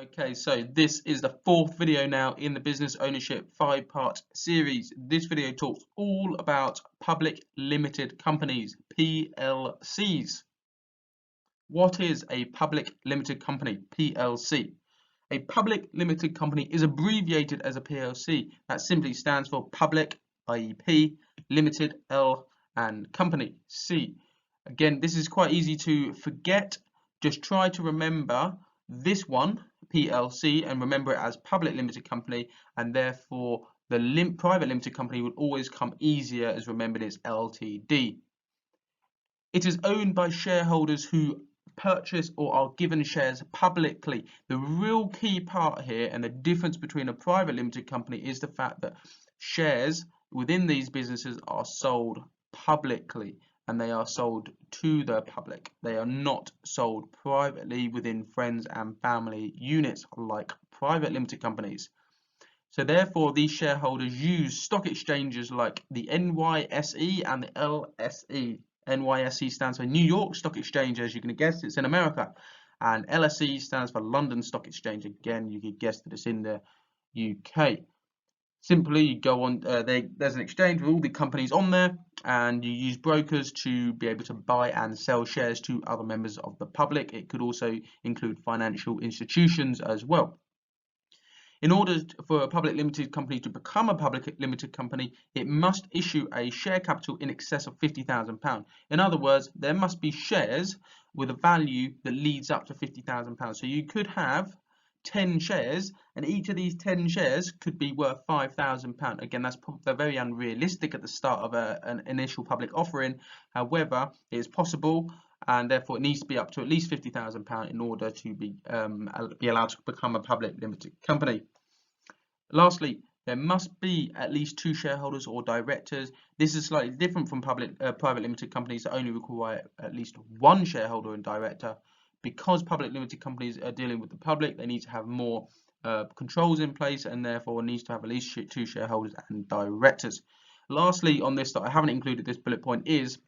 Okay, so this is the fourth video now in the business ownership 5-part series. This video talks all about public limited companies, PLCs. What is a public limited company, PLC? A public limited company is abbreviated as a PLC. That simply stands for public, i.e. P, limited, L, and company, C. Again, this is quite easy to forget. Just try to remember this one, PLC, and remember it as public limited company, and therefore the private limited company will always come easier as remembered as LTD. It is owned by shareholders who purchase or are given shares publicly. The real key part here and the difference between a private limited company is the fact that shares within these businesses are sold publicly and they are sold to the public. They are not sold privately within friends and family units like private limited companies. So therefore these shareholders use stock exchanges like the NYSE and the LSE. NYSE stands for New York Stock Exchange, as you can guess, it's in America. And LSE stands for London Stock Exchange. Again, you could guess that it's in the UK. Simply, you go on, there's an exchange with all the companies on there, and you use brokers to be able to buy and sell shares to other members of the public. It could also include financial institutions as well. In order for a public limited company to become a public limited company, it must issue a share capital in excess of £50,000. In other words, there must be shares with a value that leads up to £50,000. So you could have 10 shares, and each of these 10 shares could be worth £5,000. Again, that's very unrealistic at the start of an initial public offering. However, it is possible, and therefore it needs to be up to at least £50,000 in order to be allowed to become a public limited company. Lastly, there must be at least 2 shareholders or directors. This is slightly different from private limited companies that only require at least 1 shareholder and director. Because public limited companies are dealing with the public, they need to have more controls in place, and therefore needs to have at least 2 shareholders and directors. Lastly, on this that I haven't included this bullet point is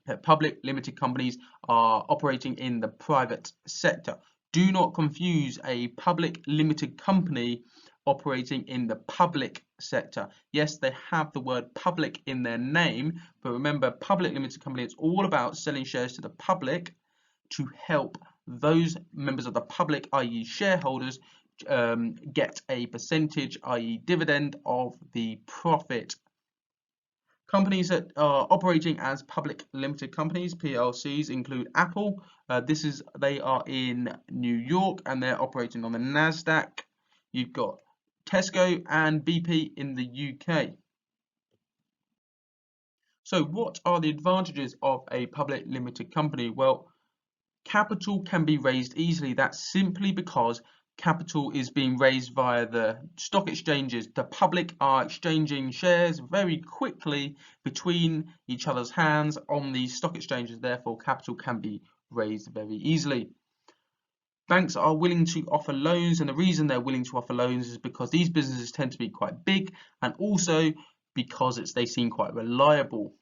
that public limited companies are operating in the private sector. Do not confuse a public limited company operating in the public sector. Yes, they have the word public in their name, but remember, public limited company, it's all about selling shares to the public to help those members of the public, i.e. shareholders, get a percentage, i.e. dividend of the profit. Companies that are operating as public limited companies, PLCs, include Apple. They are in New York and they're operating on the NASDAQ. You've got Tesco and BP in the UK. So what are the advantages of a public limited company? Well, capital can be raised easily. That's simply because capital is being raised via the stock exchanges. The public are exchanging shares very quickly between each other's hands on these stock exchanges. Therefore, capital can be raised very easily. Banks are willing to offer loans, and the reason they're willing to offer loans is because these businesses tend to be quite big, and also because they seem quite reliable.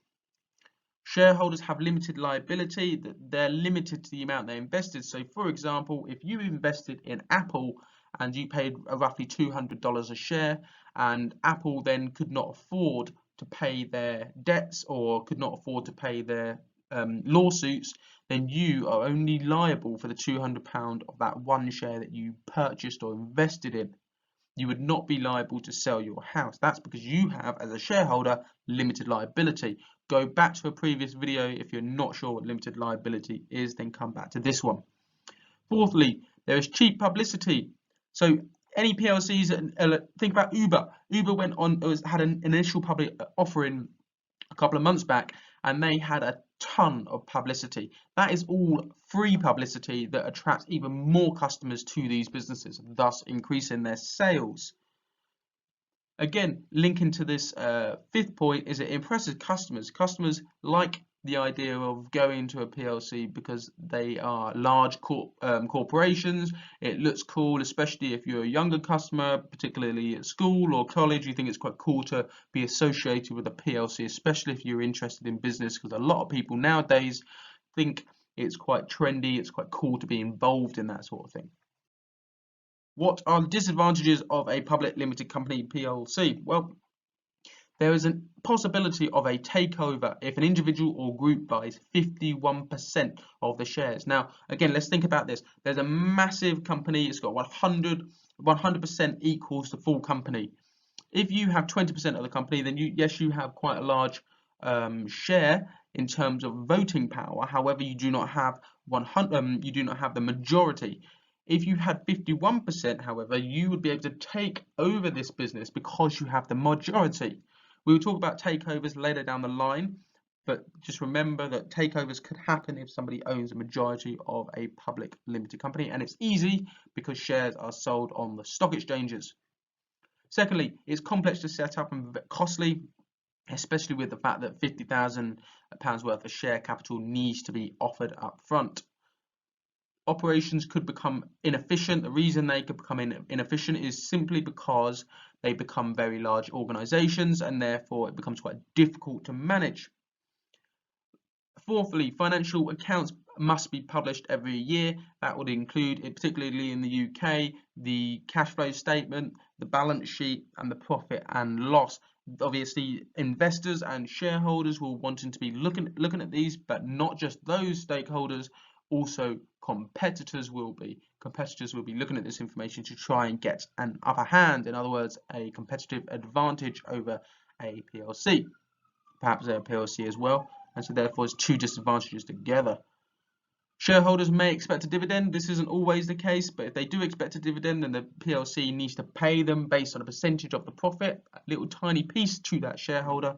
Shareholders have limited liability, that they're limited to the amount they invested. So for example, if you invested in Apple and you paid roughly $200 a share, and Apple then could not afford to pay their debts or could not afford to pay their lawsuits, then you are only liable for the £200 of that one share that you purchased or invested in. You would not be liable to sell your house. That's because you have, as a shareholder, limited liability. Go back to a previous video. If you're not sure what limited liability is, then come back to this one. Fourthly, there is cheap publicity. So any PLCs, think about Uber. Uber had an initial public offering a couple of months back, and they had a ton of publicity. That is all free publicity that attracts even more customers to these businesses, thus increasing their sales. Again, linking to this fifth point is it impresses customers. Customers like the idea of going to a PLC because they are large corporations. It looks cool, especially if you're a younger customer, particularly at school or college. You think it's quite cool to be associated with a PLC, especially if you're interested in business, because a lot of people nowadays think it's quite trendy, it's quite cool to be involved in that sort of thing. What are the disadvantages of a public limited company PLC? Well, there is a possibility of a takeover if an individual or group buys 51% of the shares. Now, again, let's think about this. There's a massive company, it's got 100% equals the full company. If you have 20% of the company, then yes, you have quite a large share in terms of voting power. However, you do not have the majority. If you had 51%, however, you would be able to take over this business because you have the majority. We will talk about takeovers later down the line, but just remember that takeovers could happen if somebody owns a majority of a public limited company, and it's easy because shares are sold on the stock exchanges. Secondly, it's complex to set up and costly, especially with the fact that £50,000 worth of share capital needs to be offered up front. Operations could become inefficient. The reason they could become inefficient is simply because they become very large organizations, and therefore it becomes quite difficult to manage. Fourthly, financial accounts must be published every year. That would include, particularly in the UK, the cash flow statement, the balance sheet, and the profit and loss. Obviously, investors and shareholders will wanting to be looking at these, but not just those stakeholders. Also, competitors will be looking at this information to try and get an upper hand. In other words, a competitive advantage over a PLC, perhaps a PLC as well. And so therefore it's two disadvantages together. Shareholders may expect a dividend. This isn't always the case, but if they do expect a dividend, then the PLC needs to pay them based on a percentage of the profit, a little tiny piece to that shareholder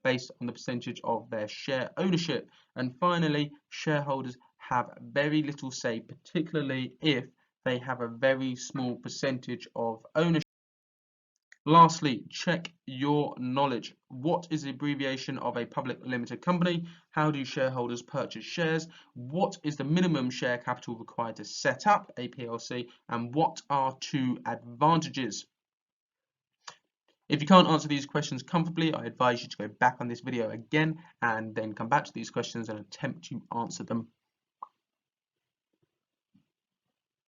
based on the percentage of their share ownership. And finally, shareholders have very little say, particularly if they have a very small percentage of ownership. Lastly, check your knowledge. What is the abbreviation of a public limited company? How do shareholders purchase shares? What is the minimum share capital required to set up a PLC? And what are two advantages? If you can't answer these questions comfortably, I advise you to go back on this video again and then come back to these questions and attempt to answer them